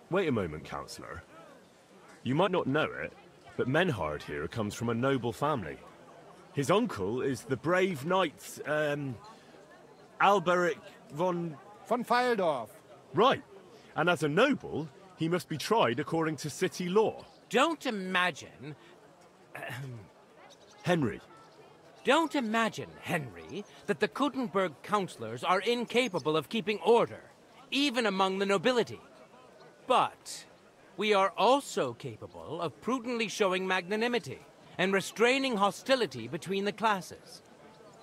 Wait a moment, Counselor. You might not know it, but Menhard here comes from a noble family. His uncle is the brave knight, Alberic von Feildorf. Right. And as a noble, he must be tried according to city law. Don't imagine... Henry. Don't imagine, Henry, that the Kuttenberg councillors are incapable of keeping order, even among the nobility. But we are also capable of prudently showing magnanimity and restraining hostility between the classes.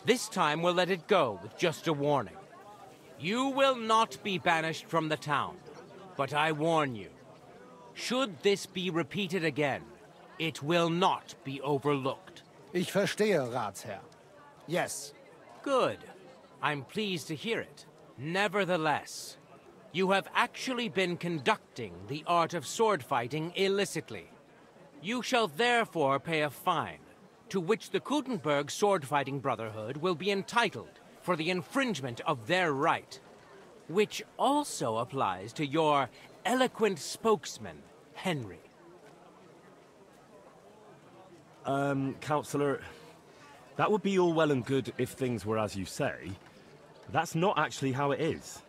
This time we'll let it go with just a warning. You will not be banished from the town, but I warn you, should this be repeated again, it will not be overlooked. Ich verstehe, Ratsherr. Yes. Good. I'm pleased to hear it. Nevertheless, you have actually been conducting the art of sword fighting illicitly. You shall therefore pay a fine, to which the Kuttenberg Sword Fighting Brotherhood will be entitled for the infringement of their right, which also applies to your eloquent spokesman, Henry. Counselor, that would be all well and good if things were as you say. That's not actually how it is.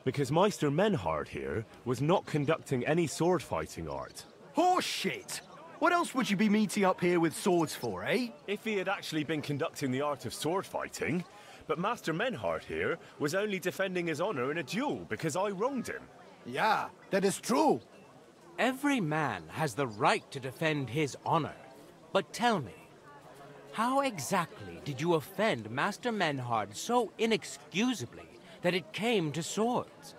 Because Meister Menhard here was not conducting any sword fighting art. Horseshit! What else would you be meeting up here with swords for, eh? If he had actually been conducting the art of sword fighting, but Master Menhard here was only defending his honor in a duel because I wronged him. Yeah, that is true. Every man has the right to defend his honor. But tell me, how exactly did you offend Master Menhard so inexcusably that it came to swords?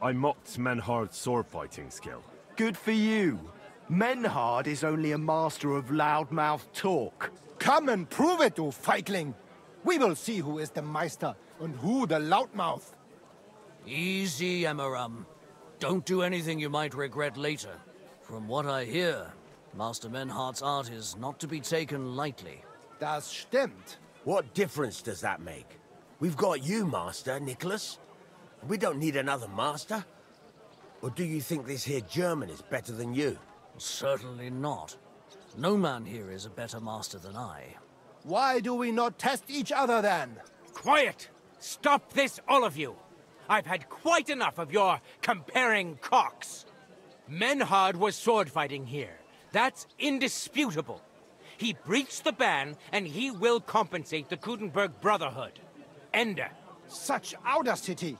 I mocked Menhard's sword-fighting skill. Good for you. Menhard is only a master of loudmouth talk. Come and prove it, du Feigling. We will see who is the Meister and who the loudmouth. Easy, Emmeram. Don't do anything you might regret later. From what I hear, Master Menhard's art is not to be taken lightly. Das stimmt. What difference does that make? We've got you, Master, Nicholas. We don't need another master. Or do you think this here German is better than you? Certainly not. No man here is a better master than I. Why do we not test each other then? Quiet! Stop this, all of you! I've had quite enough of your comparing cocks. Menhard was sword fighting here. That's indisputable. He breached the ban, and he will compensate the Kuttenberg Brotherhood. Ende. Such audacity!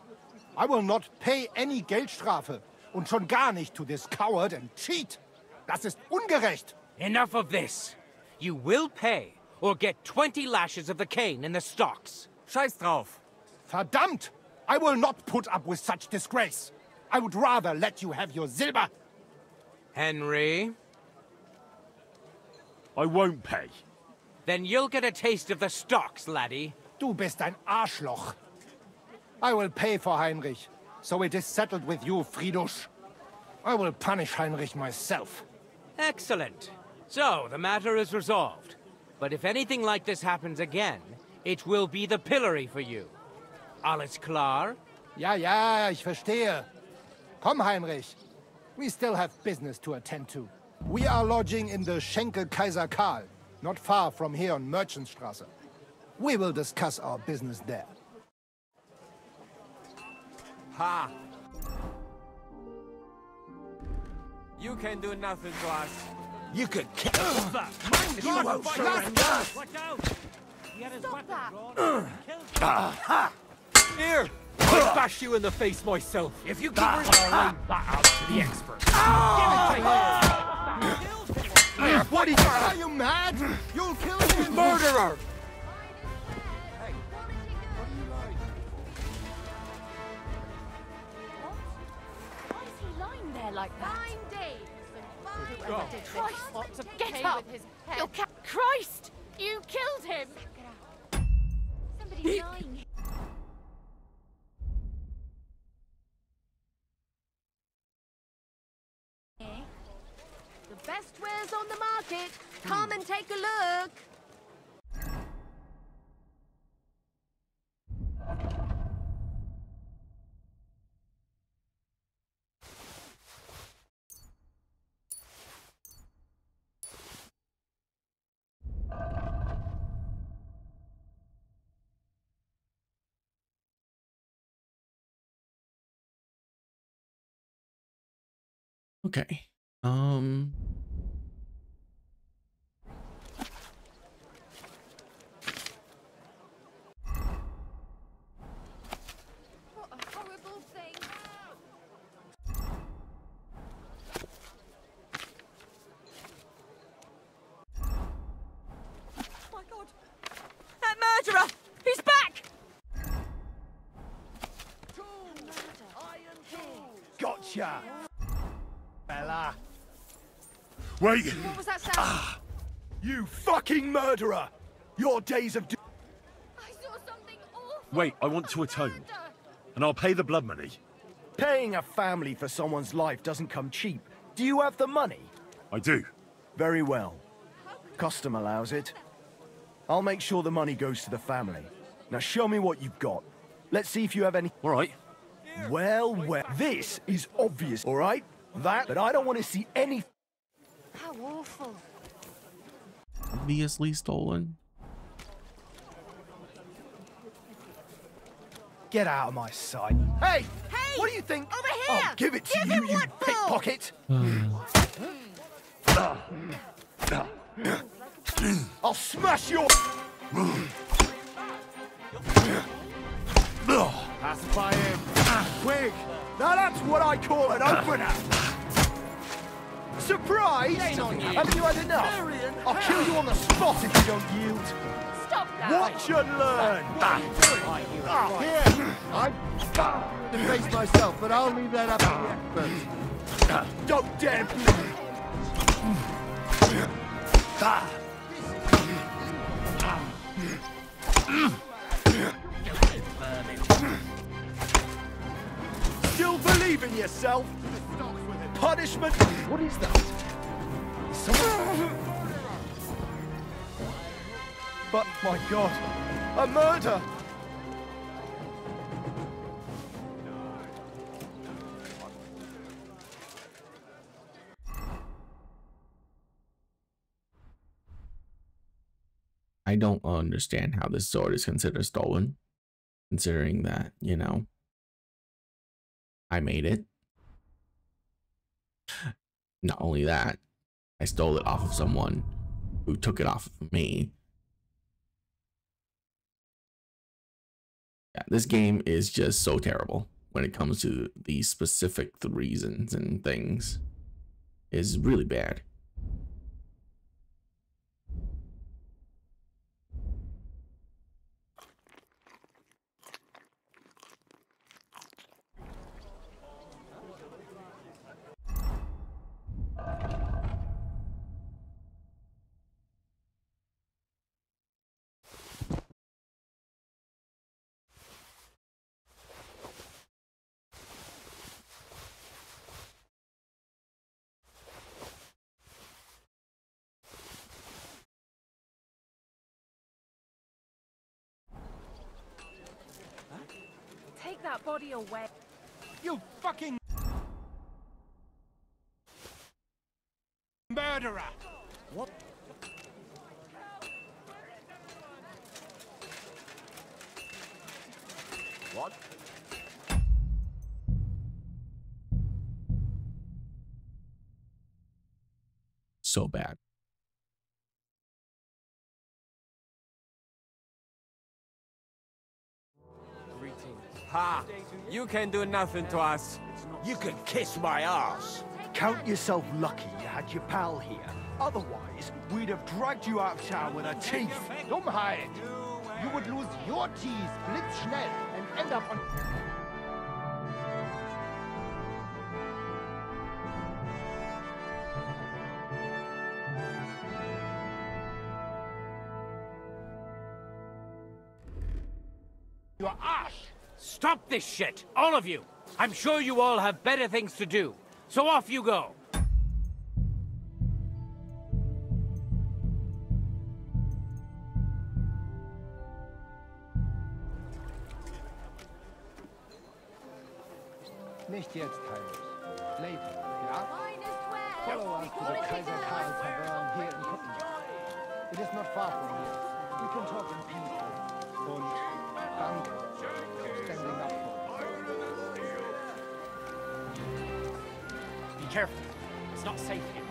I will not pay any Geldstrafe. Und schon gar nicht to this coward and cheat. Das ist ungerecht. Enough of this. You will pay, or get 20 lashes of the cane in the stocks. Scheiß drauf. Verdammt! I will not put up with such disgrace. I would rather let you have your silber. Henry? I won't pay. Then you'll get a taste of the stocks, laddie. Du bist ein Arschloch. I will pay for Heinrich, so it is settled with you, Friedusch. I will punish Heinrich myself. Excellent. So, the matter is resolved. But if anything like this happens again, it will be the pillory for you. Alles klar? Ja, ja, ich verstehe. Komm, Heinrich. We still have business to attend to. We are lodging in the Schenke Kaiser Karl, not far from here on Merchantstraße. We will discuss our business there. Ha! You can do nothing to us. You could kill You won't surrender! Watch out! He had his Stop weapon that! drawn. Here! I'll bash you in the face myself. If you keep I'll leave that out to the experts. Give it to What are you mad? You'll kill him! Murderer! Why is he lying there like that? Fine day. God. Christ! Get up! You'll Christ! You killed him! Somebody's lying. The best wares on the market. Come and take a look. Okay. What a horrible thing. My God! That murderer! He's back! Gotcha! Bella. Wait! What was that sound? You fucking murderer! Your days of... I saw something awful. Wait, I want to atone. And I'll pay the blood money. Paying a family for someone's life doesn't come cheap. Do you have the money? I do. Very well. Custom allows it. I'll make sure the money goes to the family. Now show me what you've got. Let's see if you have any... All right. Well, this is obvious, all right? But I don't want to see any... How awful. Obviously stolen. Get out of my sight. Hey! Hey! What do you think? Over here! I'll give it to Give you, him you what for? pickpocket! I'll smash your... Pacify him. Quick! Now that's what I call an opener! Surprise! Haven't you had enough? I'll kill you on the spot if you don't yield. Stop that. Watch and learn! Here, I'm deface myself, but I'll leave that up to the experts. Don't dare bleed! Still believe in yourself? Punishment? What is that? But, my God, a murder! I don't understand how this sword is considered stolen, considering that, you know, I made it. Not only that, I stole it off of someone who took it off of me. Yeah, this game is just so terrible when it comes to these specific reasons and things. It's really bad. Take that body away. You fucking murderer! What? What? So bad. Ha! You can do nothing to us. You can kiss my ass. Count yourself lucky you had your pal here. Otherwise, we'd have dragged you out of town with our teeth. Dummheit! You would lose your teeth blitzschnell and end up on... your ass! Stop this shit, all of you! I'm sure you all have better things to do, so off you go! Nicht jetzt, Heinrich. Later, ja? Follow us to the Kaiser Karl Tavern here in Copenhagen. It is not far from here. We can talk in peace. Und danke for standing up for us. Wie careful. It's not safe here.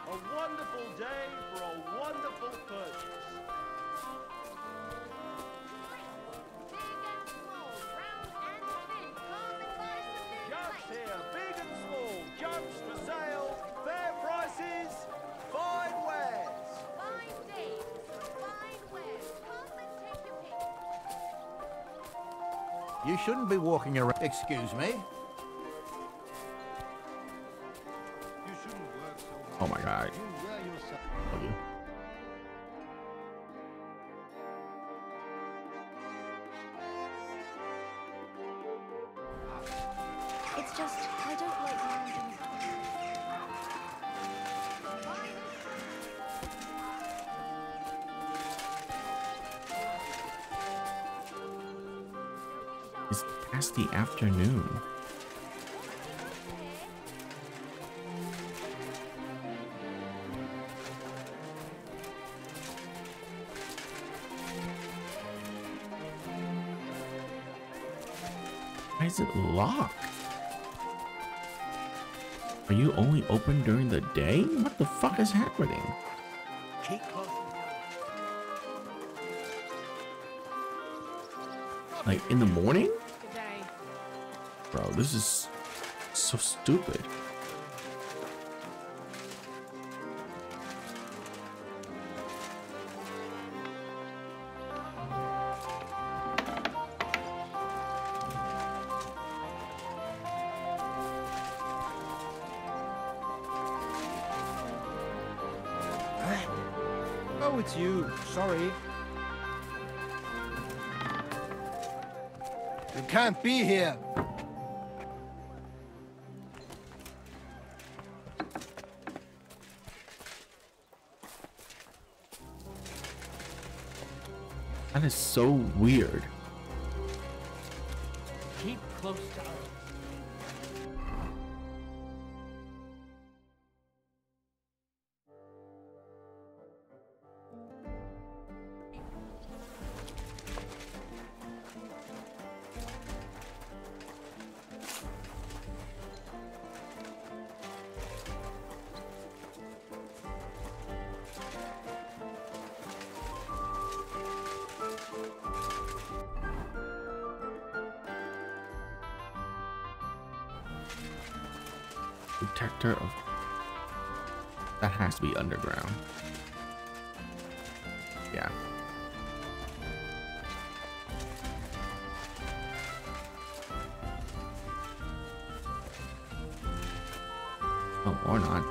A wonderful day for a wonderful purchase. Jugs here, big and small, jugs for sale, fair prices, fine wares. Fine days, fine wares. Come and take your pick. You shouldn't be walking around. Excuse me? You shouldn't work so hard. Oh my god. You wear yourself. Love you. It's just, I don't like lounging. It's past the afternoon. Why is it locked? Are you only open during the day? What the fuck is happening? Keep close. Like in the morning? Good day. Bro, this is so stupid. Oh, it's you. Sorry. You can't be here. That is so weird. Keep close to us. Detector of... That has to be underground. Yeah. Oh, or not.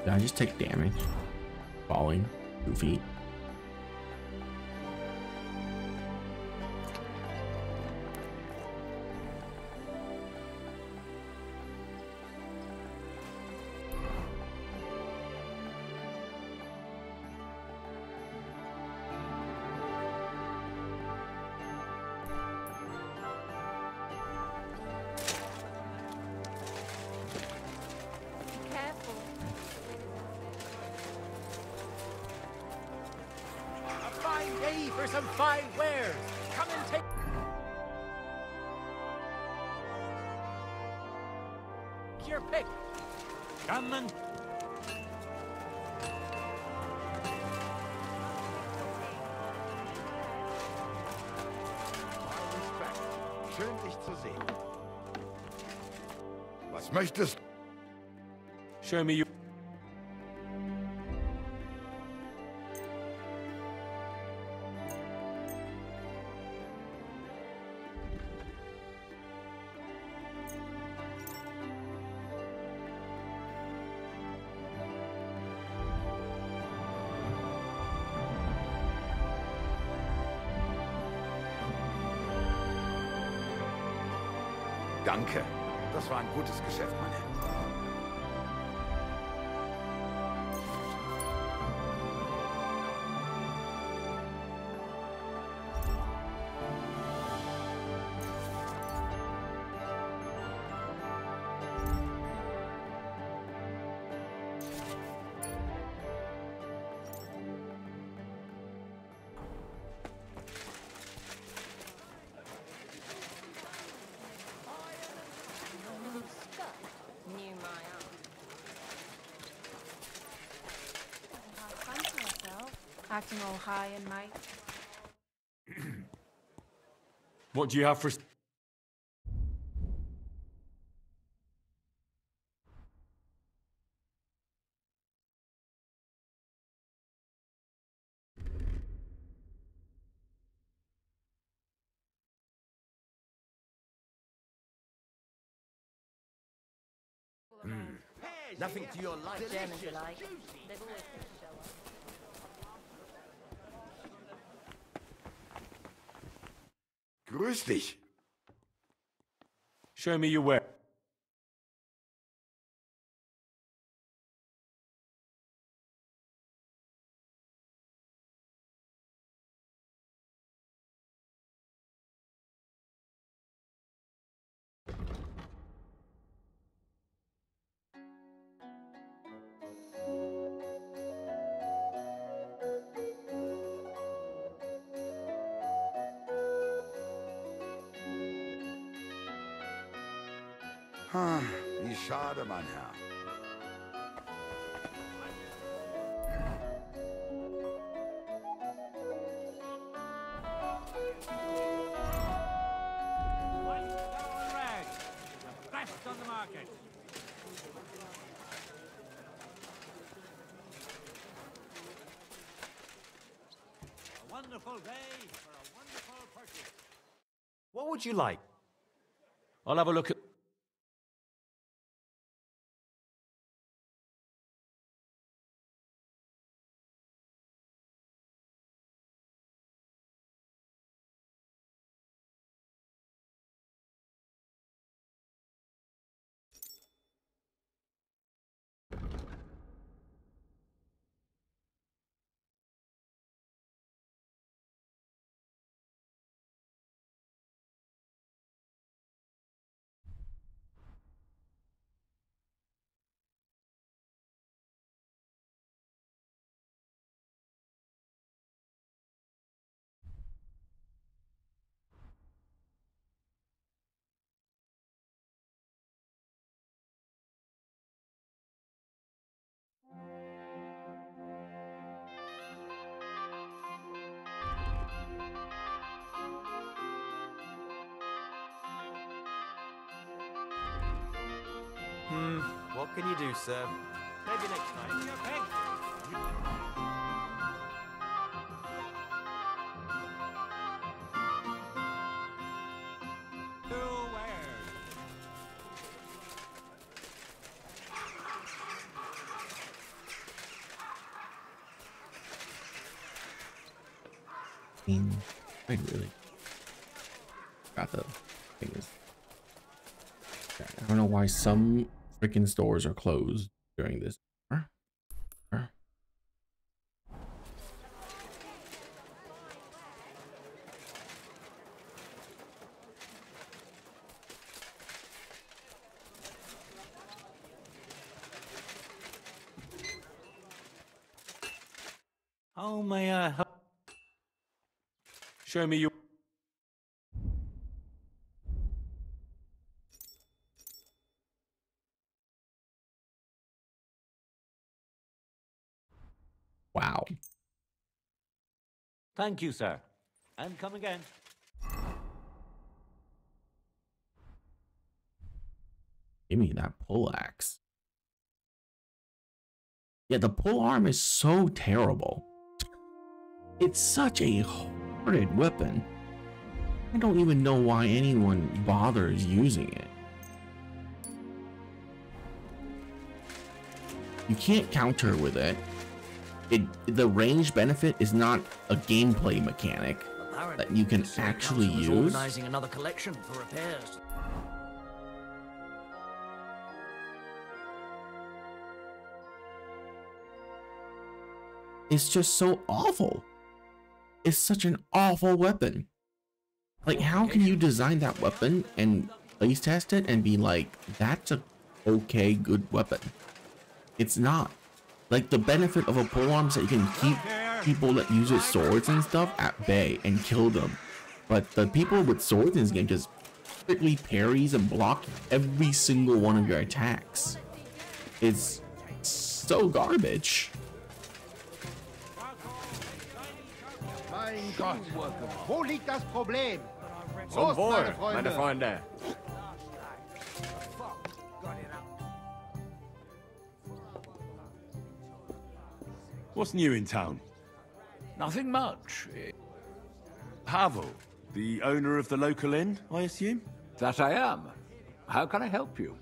Did I just take damage? Falling 2 feet. Careful. A fine day for some fine wares. Come and take your pick. Come and Schön, dich zu sehen. Was möchtest du? Show me your... Danke. Das war ein gutes Geschäft, mein Herr. Acting all high and mighty. What do you have for... Nothing to your liking. Germans are like. They've always been to show up. Grüß dich. Show me your where. Wie schade, mein Herr. Best on the market. A wonderful day for a wonderful purchase. What would you like? I'll have a look at... What can you do, sir? Maybe next time. Wait, really? Got the thing is, I don't know why some freaking stores are closed during this. Oh, may I help? Show me your... Wow. Thank you, sir. And come again. Give me that pull axe. Yeah, the pole arm is so terrible. It's such a horrid weapon. I don't even know why anyone bothers using it. You can't counter with it. The range benefit is not a gameplay mechanic that you can actually use. Organizing another collection for repairs. It's just so awful. It's such an awful weapon. Like, how can you design that weapon and place test it and be like, that's a okay, good weapon? It's not. Like, the benefit of a polearm is that you can keep people that use swords and stuff at bay and kill them. But the people with swords in this game just quickly parries and block every single one of your attacks. It's so garbage. Mein Gott, wo liegt das Problem? Zum Wohl, meine Freunde. What's new in town? Nothing much. Pavel, the owner of the local inn, I assume? That I am. How can I help you?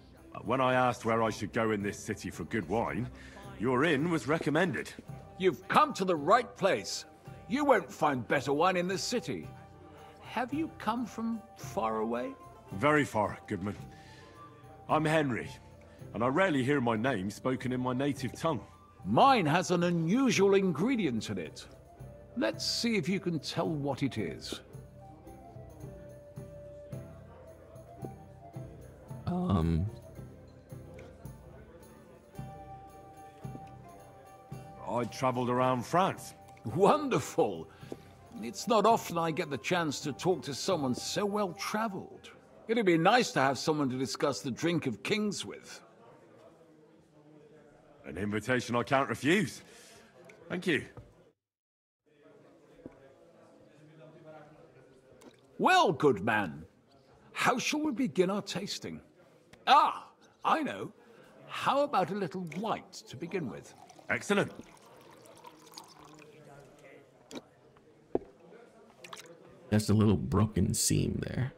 When I asked where I should go in this city for good wine, your inn was recommended. You've come to the right place. You won't find better wine in this city. Have you come from far away? Very far, Goodman. I'm Henry, and I rarely hear my name spoken in my native tongue. Mine has an unusual ingredient in it. Let's see if you can tell what it is. I traveled around France. Wonderful. It's not often I get the chance to talk to someone so well-traveled. It'd be nice to have someone to discuss the drink of kings with. An invitation I can't refuse. Thank you. Well, good man. How shall we begin our tasting? Ah, I know. How about a little white to begin with? Excellent. That's a little broken seam there.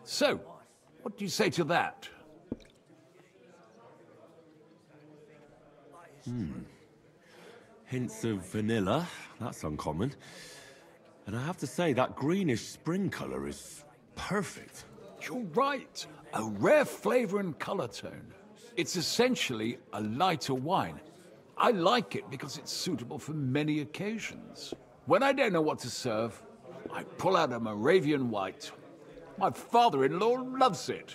So, what do you say to that? Hints of vanilla. That's uncommon. And I have to say, that greenish spring color is perfect. You're right. A rare flavor and color tone. It's essentially a lighter wine. I like it because it's suitable for many occasions. When I don't know what to serve, I pull out a Moravian white. My father-in-law loves it.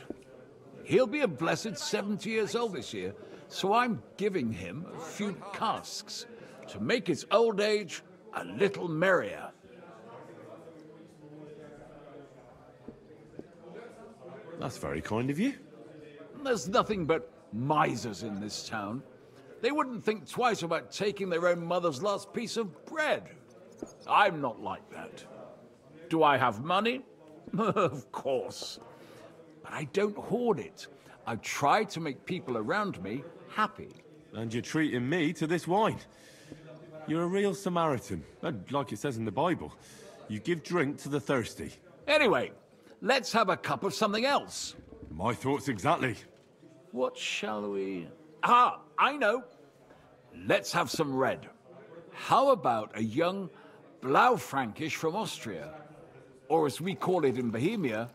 He'll be a blessed 70 years old this year, so I'm giving him a few casks to make his old age a little merrier. That's very kind of you. There's nothing but misers in this town. They wouldn't think twice about taking their own mother's last piece of bread. I'm not like that. Do I have money? Of course. But I don't hoard it. I try to make people around me happy. And you're treating me to this wine. You're a real Samaritan. And like it says in the Bible, you give drink to the thirsty. Anyway, let's have a cup of something else. My thoughts exactly. What shall we... Ah, I know. Let's have some red. How about a young Blaufränkisch from Austria? Or as we call it in Bohemia,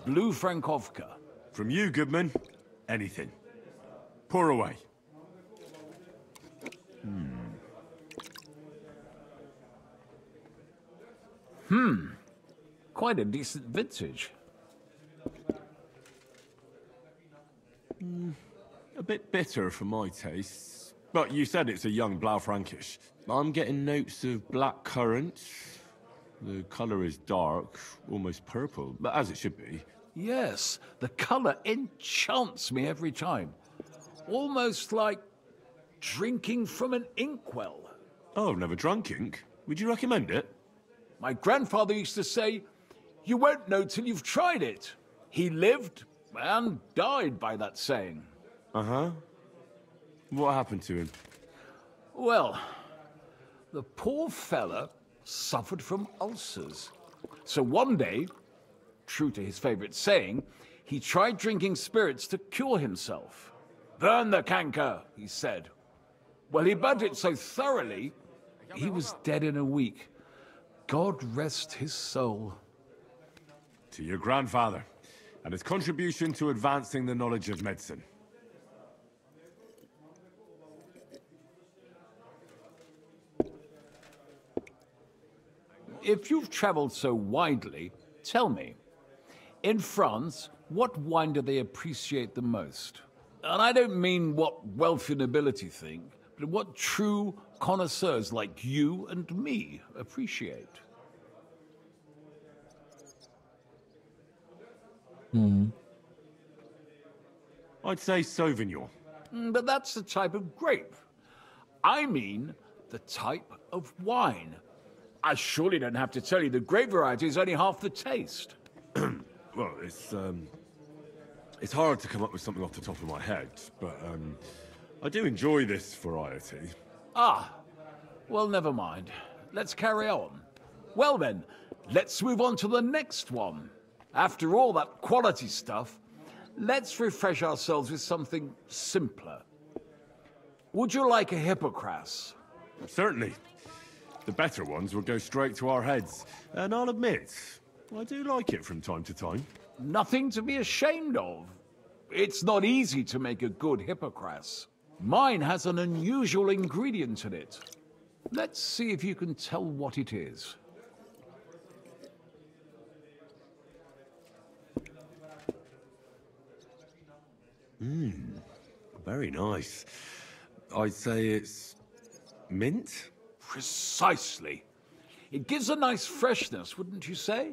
Blue Frankovka. From you, Goodman, anything. Pour away. Quite a decent vintage. A bit bitter for my tastes. But you said it's a young Blaufränkisch. I'm getting notes of black currant. The colour is dark, almost purple, but as it should be. Yes, the color enchants me every time. Almost like drinking from an inkwell. Oh, I've never drunk ink. Would you recommend it? My grandfather used to say, you won't know till you've tried it. He lived and died by that saying. Uh-huh. What happened to him? Well, the poor fella suffered from ulcers. So one day, true to his favorite saying, he tried drinking spirits to cure himself. Burn the canker, he said. Well, he burnt it so thoroughly, he was dead in a week. God rest his soul. To your grandfather and his contribution to advancing the knowledge of medicine. If you've traveled so widely, tell me, in France, what wine do they appreciate the most? And I don't mean what wealthy nobility think, but what true connoisseurs like you and me appreciate. I'd say Sauvignon. But that's the type of grape. I mean the type of wine. I surely don't have to tell you the grape variety is only half the taste. Well, it's hard to come up with something off the top of my head, but I do enjoy this variety. Ah, well, never mind. Let's carry on. Well then, let's move on to the next one. After all that quality stuff, let's refresh ourselves with something simpler. Would you like a hippocras? Certainly. The better ones will go straight to our heads. And I'll admit, I do like it from time to time. Nothing to be ashamed of. It's not easy to make a good hippocras. Mine has an unusual ingredient in it. Let's see if you can tell what it is. Very nice. I'd say it's mint? Precisely. It gives a nice freshness, wouldn't you say?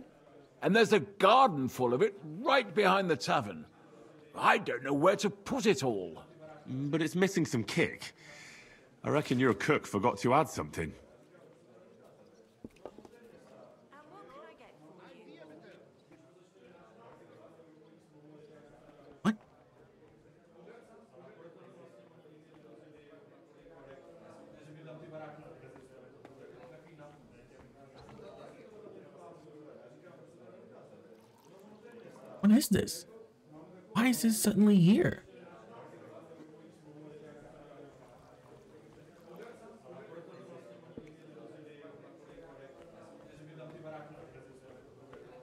And there's a garden full of it right behind the tavern. I don't know where to put it all. But it's missing some kick. I reckon your cook forgot to add something. What? What is this? Why is this suddenly here?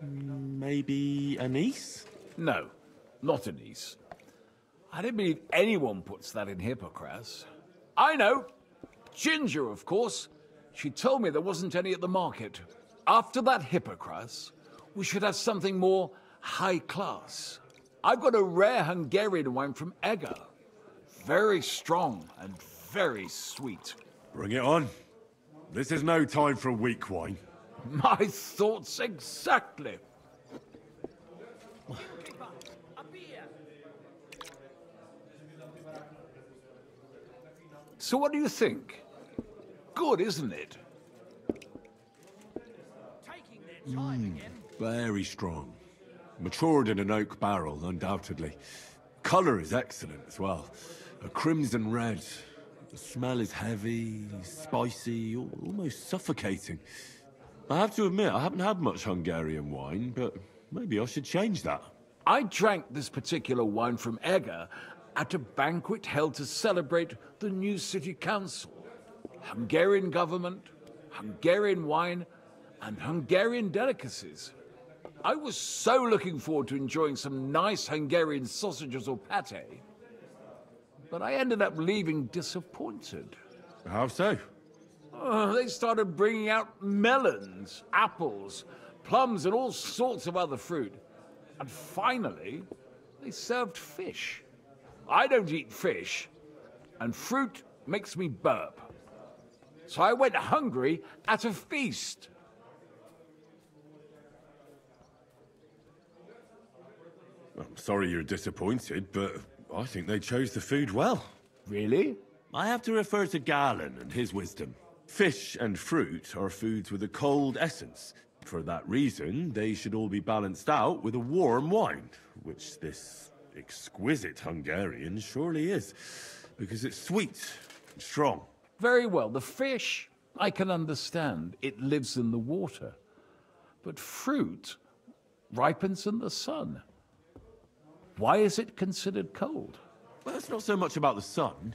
Maybe anise? No, not anise. I don't believe anyone puts that in hippocras. I know. Ginger, of course. She told me there wasn't any at the market. After that hippocras, we should have something more high class. I've got a rare Hungarian wine from Eger. Very strong and very sweet. Bring it on. This is no time for weak wine. My thoughts exactly. So what do you think? Good, isn't it? Very strong. Matured in an oak barrel, undoubtedly. Colour is excellent as well. A crimson red. The smell is heavy, spicy, almost suffocating. I have to admit, I haven't had much Hungarian wine, but maybe I should change that. I drank this particular wine from Eger at a banquet held to celebrate the new city council. Hungarian government, Hungarian wine, and Hungarian delicacies. I was so looking forward to enjoying some nice Hungarian sausages or pate, but I ended up leaving disappointed. How so? They started bringing out melons, apples, plums, and all sorts of other fruit. And finally, they served fish. I don't eat fish, and fruit makes me burp. So I went hungry at a feast. I'm sorry you're disappointed, but I think they chose the food well. Really? I have to refer to Galen and his wisdom. Fish and fruit are foods with a cold essence. For that reason, they should all be balanced out with a warm wine, which this exquisite Hungarian surely is, because it's sweet and strong. Very well. The fish, I can understand. It lives in the water. But fruit ripens in the sun. Why is it considered cold? Well, it's not so much about the sun.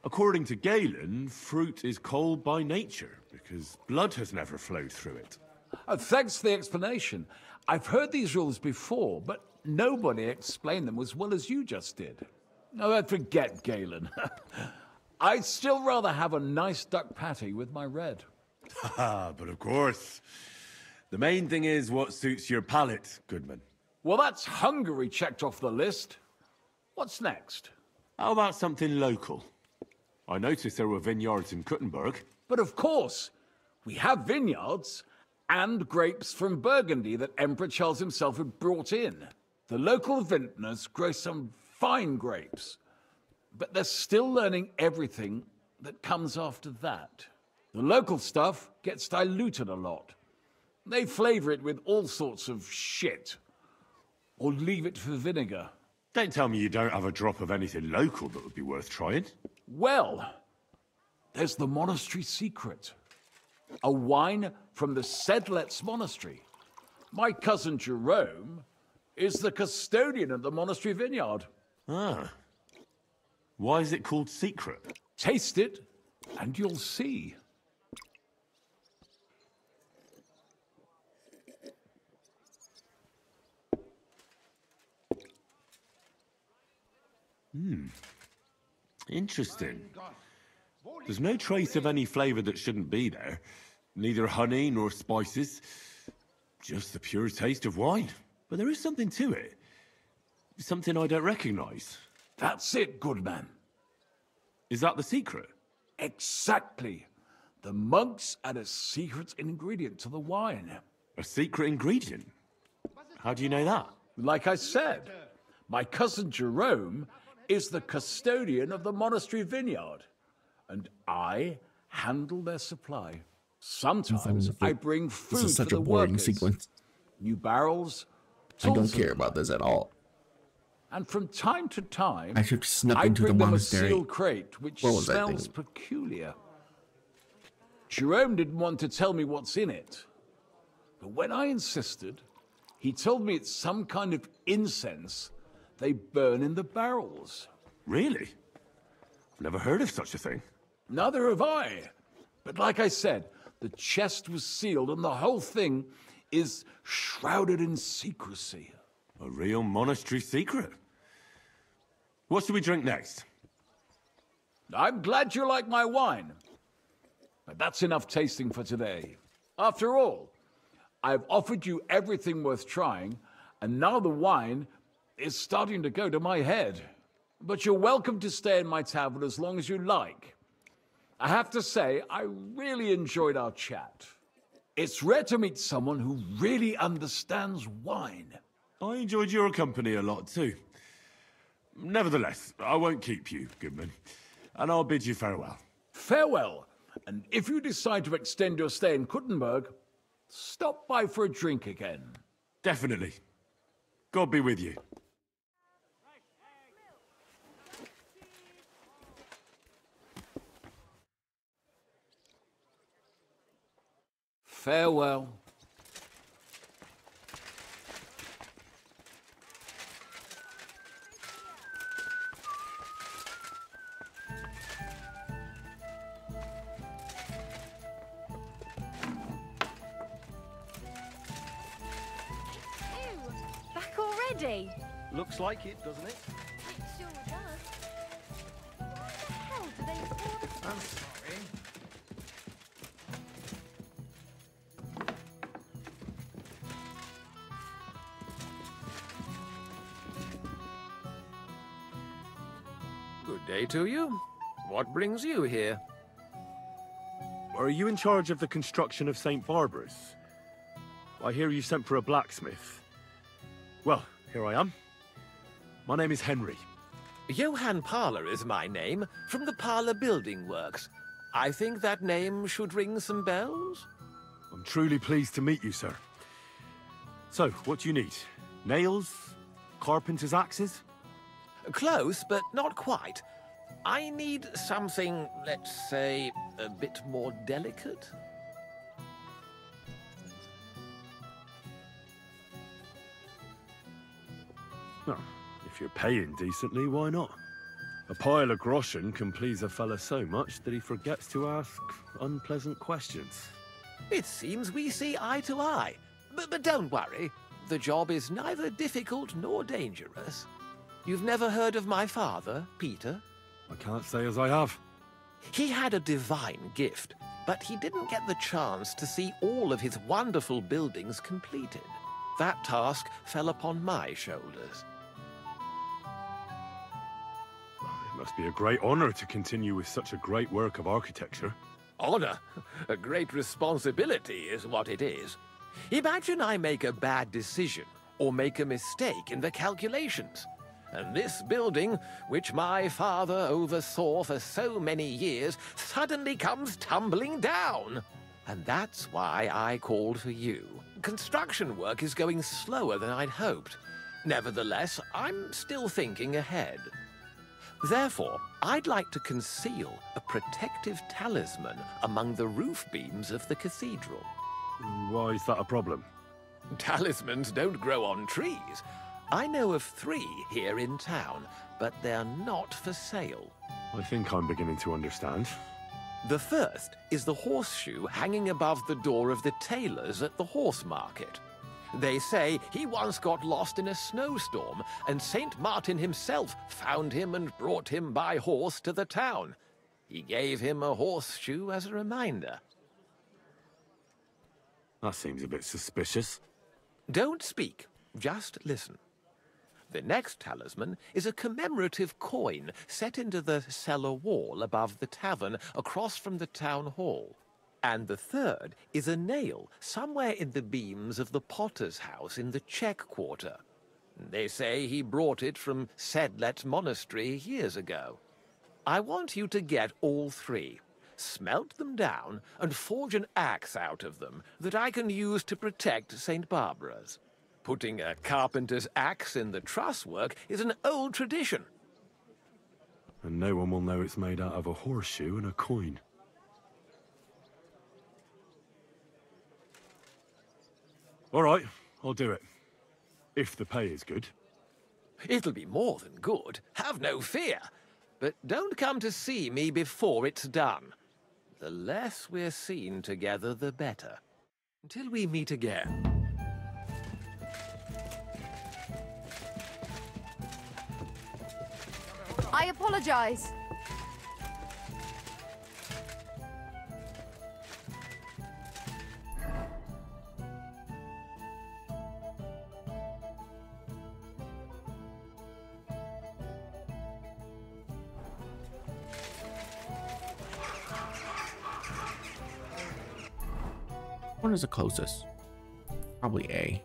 According to Galen, fruit is cold by nature, because blood has never flowed through it. Thanks for the explanation. I've heard these rules before, but nobody explained them as well as you just did. No, forget Galen. I'd still rather have a nice duck patty with my red. But of course. The main thing is what suits your palate, Goodman. Well, that's Hungary checked off the list. What's next? How about something local? I noticed there were vineyards in Kuttenberg. But of course, we have vineyards and grapes from Burgundy that Emperor Charles himself had brought in. The local vintners grow some fine grapes, but they're still learning everything that comes after that. The local stuff gets diluted a lot. They flavor it with all sorts of shit, or leave it for vinegar. Don't tell me you don't have a drop of anything local that would be worth trying. Well, there's the monastery secret. A wine from the Sedlets Monastery. My cousin Jerome is the custodian of the monastery vineyard. Ah. Why is it called secret? Taste it, and you'll see. Interesting. There's no trace of any flavor that shouldn't be there. Neither honey nor spices. Just the pure taste of wine. But there is something to it. Something I don't recognize. That's it, good man. Is that the secret? Exactly. The monks add a secret ingredient to the wine. A secret ingredient? How do you know that? Like I said, my cousin Jerome is the custodian of the monastery vineyard, and I handle their supply. Sometimes I bring food This is such for a the boring workers. sequence. New barrels. I don't tools, care about this at all. And from time to time, I should snuck I into the bring them a monastery. sealed crate which What was that smells thing? peculiar. Jerome didn't want to tell me what's in it, but when I insisted, he told me it's some kind of incense they burn in the barrels. Really? I've never heard of such a thing. Neither have I. But like I said, the chest was sealed and the whole thing is shrouded in secrecy. A real monastery secret. What should we drink next? I'm glad you like my wine. But that's enough tasting for today. After all, I've offered you everything worth trying, and now the wine is starting to go to my head. But you're welcome to stay in my tavern as long as you like. I have to say, I really enjoyed our chat. It's rare to meet someone who really understands wine. I enjoyed your company a lot too. Nevertheless, I won't keep you, Goodman, and I'll bid you farewell. Farewell, and if you decide to extend your stay in Kuttenberg, stop by for a drink again. Definitely. God be with you. Farewell. Ew, back already? Looks like it, doesn't it? It sure does. Why the hell do they order? I'm sorry. Good day to you. What brings you here? Are you in charge of the construction of St. Barbara's? I hear you sent for a blacksmith. Well, here I am. My name is Henry. Johann Parler is my name, from the Parler Building Works. I think that name should ring some bells. I'm truly pleased to meet you, sir. So, what do you need? Nails? Carpenter's axes? Close, but not quite. I need something, let's say, a bit more delicate. Well, if you're paying decently, why not? A pile of groschen can please a fella so much that he forgets to ask unpleasant questions. It seems we see eye to eye. But don't worry. The job is neither difficult nor dangerous. You've never heard of my father, Peter? I can't say as I have. He had a divine gift, but he didn't get the chance to see all of his wonderful buildings completed. That task fell upon my shoulders. It must be a great honor to continue with such a great work of architecture. Honor? A great responsibility is what it is. Imagine I make a bad decision or make a mistake in the calculations. And this building, which my father oversaw for so many years, suddenly comes tumbling down. And that's why I called for you. Construction work is going slower than I'd hoped. Nevertheless, I'm still thinking ahead. Therefore, I'd like to conceal a protective talisman among the roof beams of the cathedral. Why is that a problem? Talismans don't grow on trees. I know of 3 here in town, but they're not for sale. I think I'm beginning to understand. The first is the horseshoe hanging above the door of the tailor's at the horse market. They say he once got lost in a snowstorm, and St. Martin himself found him and brought him by horse to the town. He gave him a horseshoe as a reminder. That seems a bit suspicious. Don't speak, just listen. The next talisman is a commemorative coin set into the cellar wall above the tavern across from the town hall. And the third is a nail somewhere in the beams of the potter's house in the Czech quarter. They say he brought it from Sedlet Monastery years ago. I want you to get all 3, smelt them down, and forge an axe out of them that I can use to protect St. Barbara's. Putting a carpenter's axe in the truss work is an old tradition. And no one will know it's made out of a horseshoe and a coin. All right, I'll do it. If the pay is good. It'll be more than good, have no fear. But don't come to see me before it's done. The less we're seen together, the better. Until we meet again. I apologize. What is the closest? Probably A.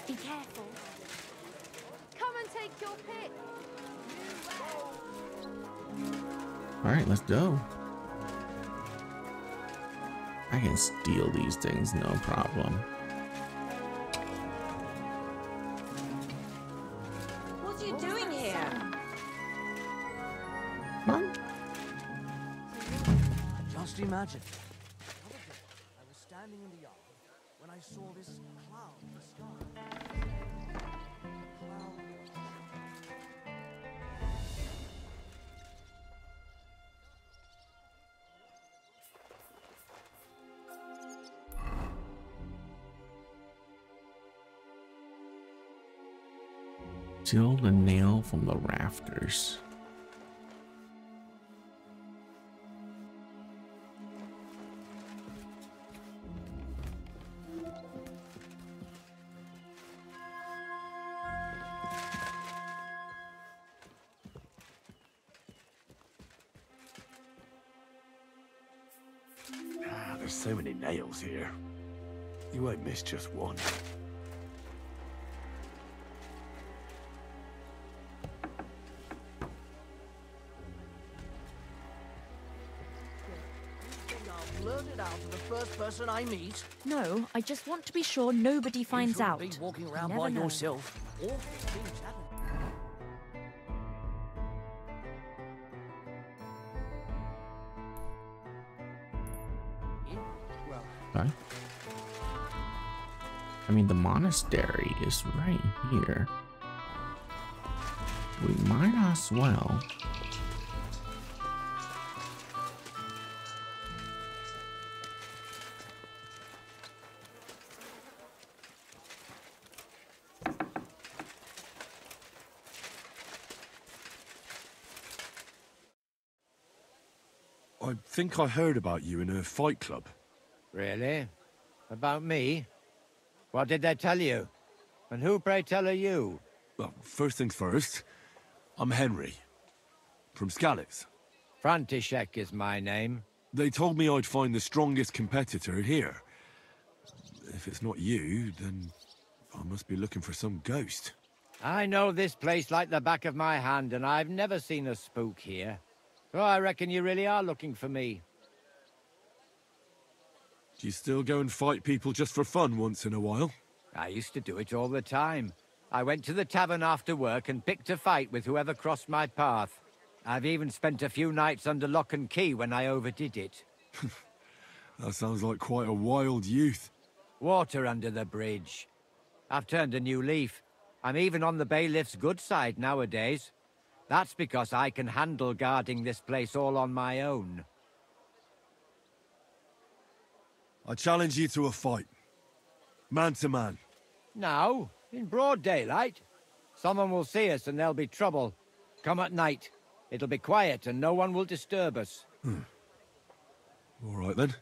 Be careful. Come and take your pick. All right, let's go. I can steal these things, no problem. What are you doing here? Come on. Just imagine. I was standing in the yard when I saw this cloud in the sky. Steal the nail from the rafters. There's so many nails here. You won't miss just one. blurt it out to the first person I meet. No, I just want to be sure nobody finds You out. shouldn't be walking You around never by know. yourself. Awful things happen. Okay. I mean, the monastery is right here. We might as well. I think I heard about you in a fight club. Really? About me? What did they tell you? And who, pray tell, are you? Well, first things first, I'm Henry, from Scalix. František is my name. They told me I'd find the strongest competitor here. If it's not you, then I must be looking for some ghost. I know this place like the back of my hand, and I've never seen a spook here. So I reckon you really are looking for me. Do you still go and fight people just for fun once in a while? I used to do it all the time. I went to the tavern after work and picked a fight with whoever crossed my path. I've even spent a few nights under lock and key when I overdid it. That sounds like quite a wild youth. Water under the bridge. I've turned a new leaf. I'm even on the bailiff's good side nowadays. That's because I can handle guarding this place all on my own. I challenge you to a fight. Man to man. Now, in broad daylight. Someone will see us and there'll be trouble. Come at night. It'll be quiet and no one will disturb us. All right then.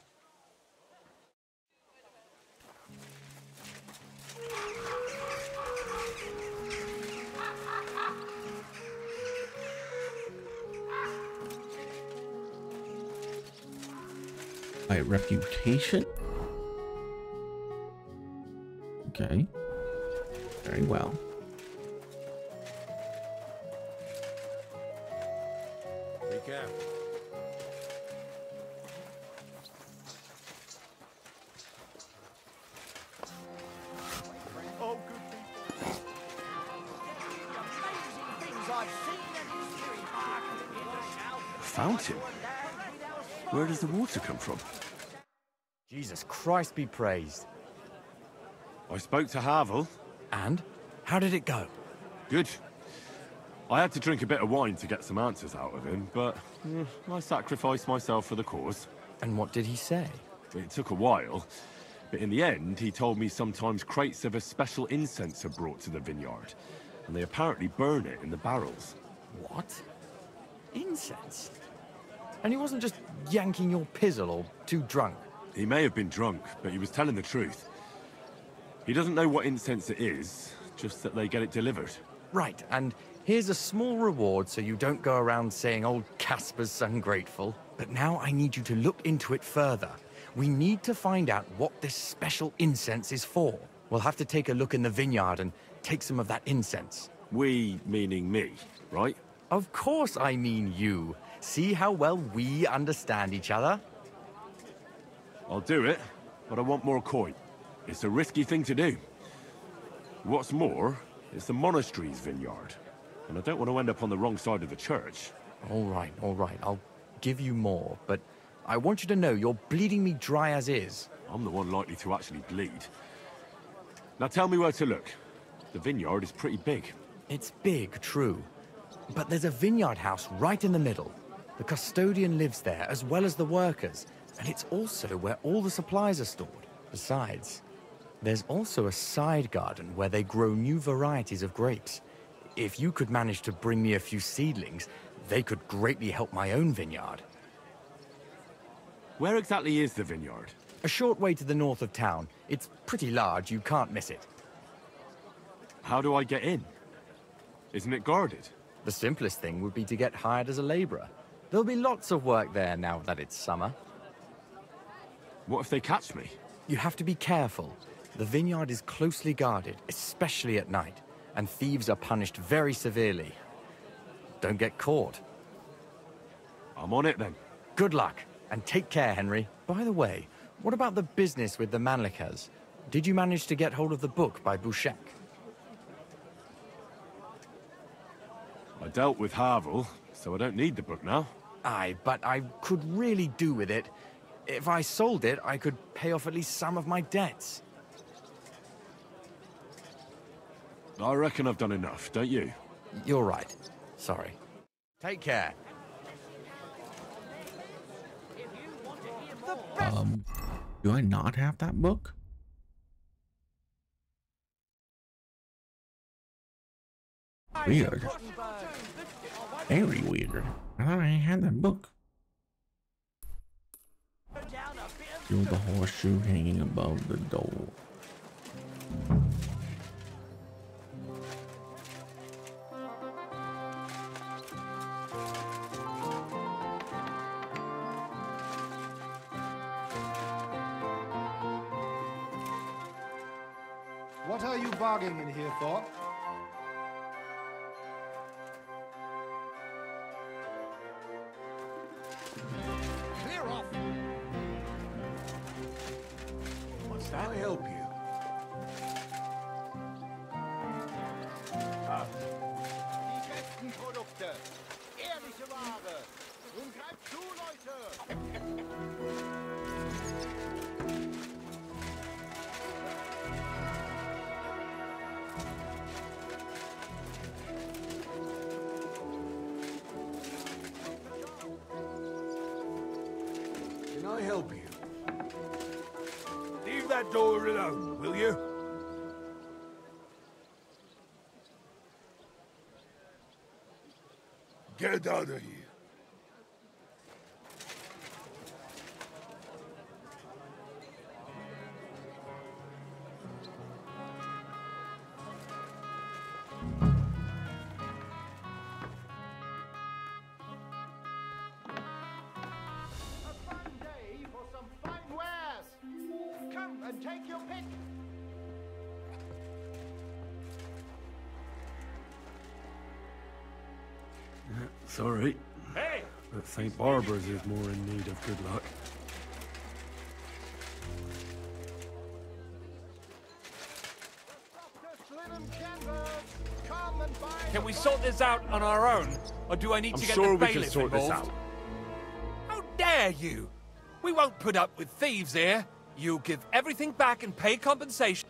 My reputation. Okay. Very well. Be careful. Oh, good people. A fountain? Where does the water come from? Jesus Christ be praised. I spoke to Havel. And? How did it go? Good. I had to drink a bit of wine to get some answers out of him, but I sacrificed myself for the cause. And what did he say? It took a while, but in the end, he told me sometimes crates of a special incense are brought to the vineyard, and they apparently burn it in the barrels. What? Incense? And he wasn't just yanking your pizzle or too drunk? He may have been drunk, but he was telling the truth. He doesn't know what incense it is, just that they get it delivered. Right, and here's a small reward so you don't go around saying old Casper's ungrateful. But now I need you to look into it further. We need to find out what this special incense is for. We'll have to take a look in the vineyard and take some of that incense. We, meaning me, right? Of course I mean you. See how well we understand each other? I'll do it, but I want more coin. It's a risky thing to do. What's more, it's the monastery's vineyard, and I don't want to end up on the wrong side of the church. All right, I'll give you more, but I want you to know you're bleeding me dry as is. I'm the one likely to actually bleed. Now tell me where to look. The vineyard is pretty big. It's big, true. But there's a vineyard house right in the middle. The custodian lives there, as well as the workers, and it's also where all the supplies are stored. Besides, there's also a side garden where they grow new varieties of grapes. If you could manage to bring me a few seedlings, they could greatly help my own vineyard. Where exactly is the vineyard? A short way to the north of town. It's pretty large, you can't miss it. How do I get in? Isn't it guarded? The simplest thing would be to get hired as a laborer. There'll be lots of work there now that it's summer. What if they catch me? You have to be careful. The vineyard is closely guarded, especially at night, and thieves are punished very severely. Don't get caught. I'm on it then. Good luck. And take care, Henry. By the way, what about the business with the Manlikas? Did you manage to get hold of the book by Bouchek? I dealt with Havel, so I don't need the book now. Aye, but I could really do with it. If I sold it, I could pay off at least some of my debts. I reckon I've done enough, don't you? You're right. Sorry. Take care. Do I not have that book? Weird. Very weird. I thought I had that book. Feel the horseshoe hanging above the door. What are you bargaining in here for? Clear off! Must I help you? Die besten Produkte, ehrliche Ware. Nun greift zu, Leute! Can I help you? Leave that door alone, will you? Get out of here. A fine day for some fine wares. Come and take your pick. Sorry. Hey! But St. Barbara's is more in need of good luck. Can we sort this out on our own? Or do I need I'm to get sure the we bailiff can sort this involved? out. How dare you! We won't put up with thieves here. You'll give everything back and pay compensation.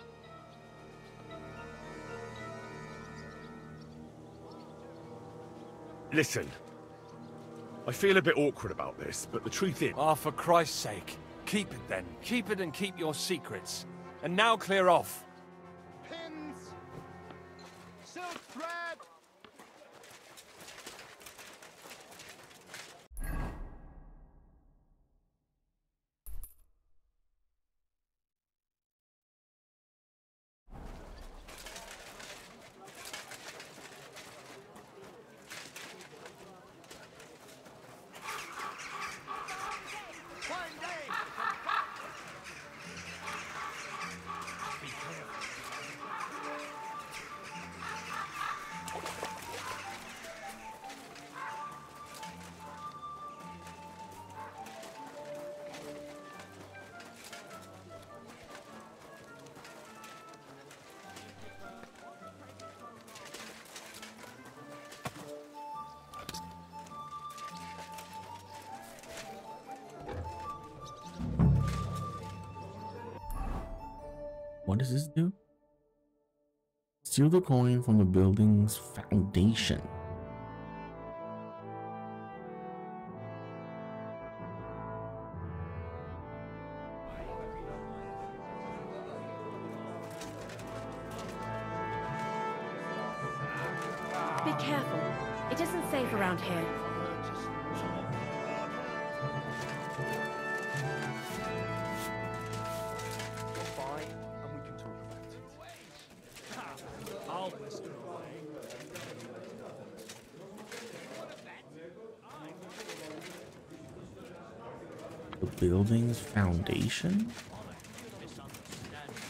Listen. I feel a bit awkward about this, but the truth is... Oh, for Christ's sake. Keep it then. Keep it and keep your secrets. And now clear off. Pins, silk thread. What does this do? Steal the coin from the building's foundation. Be careful. It isn't safe around here. The building's foundation?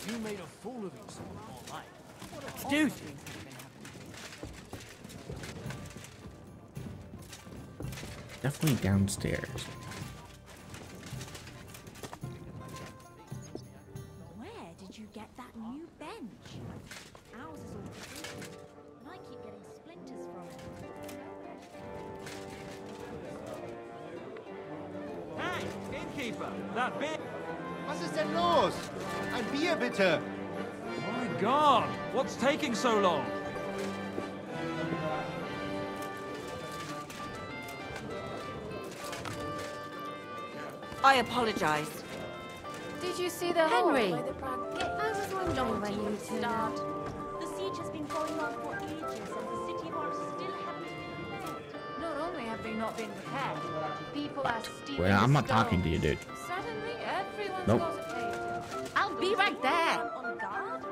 You made a fool of yourself all night. Dude! Definitely downstairs. Innkeeper, that bit. Was ist denn los? Ein Bier bitte. My God, what's taking so long? I apologize. Did you see the Henry! hole where the brand I was wondering when you'd start? The siege has been going on for ages, and the city walls still haven't been built. Not only have they not been repaired, people are stealing Well, I'm the not talking to you, dude. Suddenly, everyone's Nope. got a page. I'll be right there. On guard?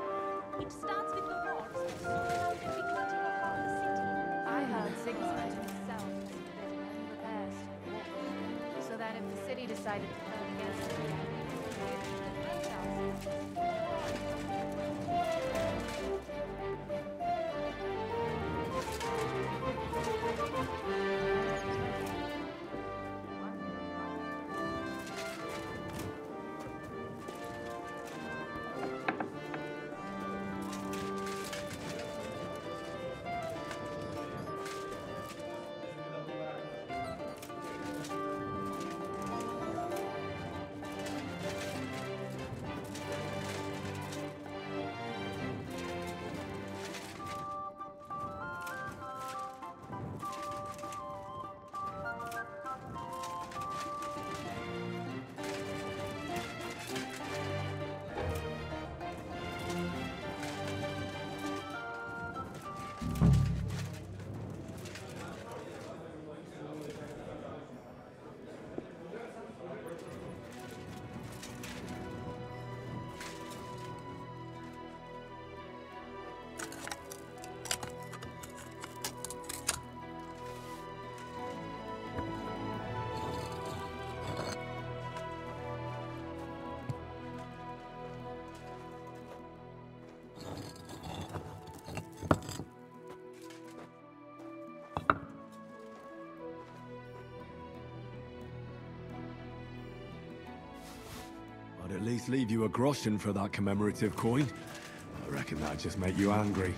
It starts with the walls, but soon every cutting around the city. I heard Sigismund himself was building repairs to the wall, so that if the city decided to turn against it again, I'd at least leave you a groschen for that commemorative coin. I reckon that'd just make you angry.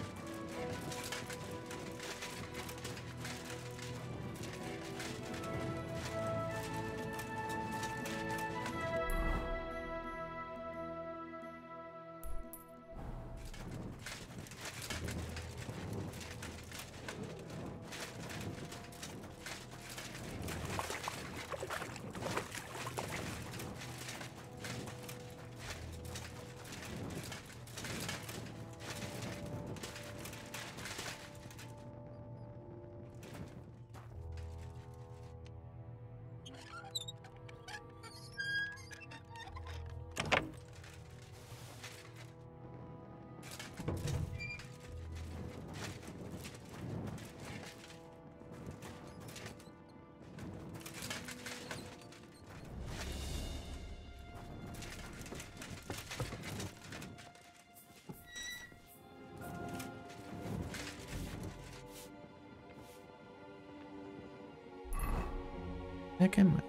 Heck am I?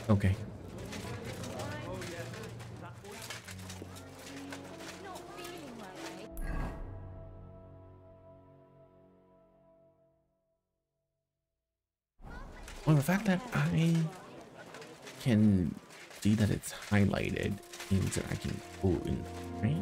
Okay. Well, the fact that I can see that it's highlighted means that I can go in, right?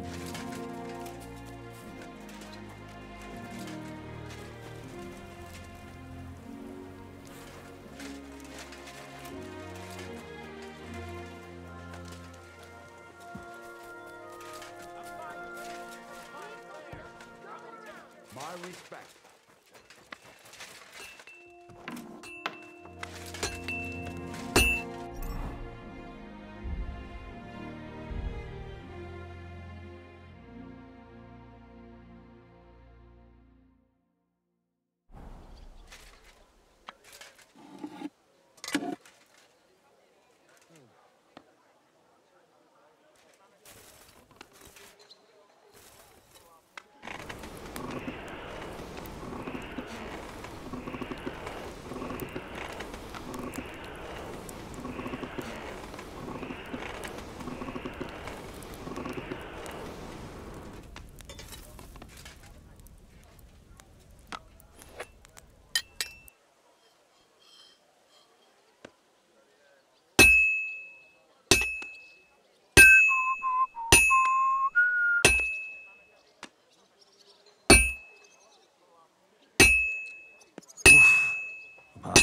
My respect.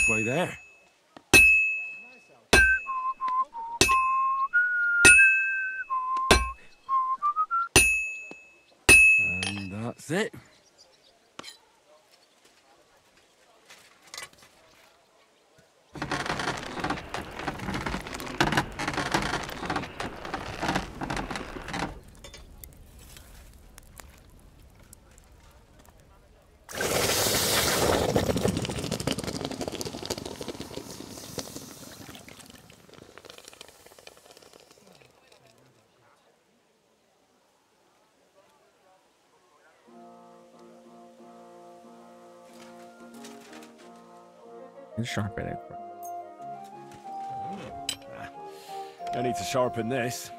way there. And that's it. And sharpen it. I need to sharpen this.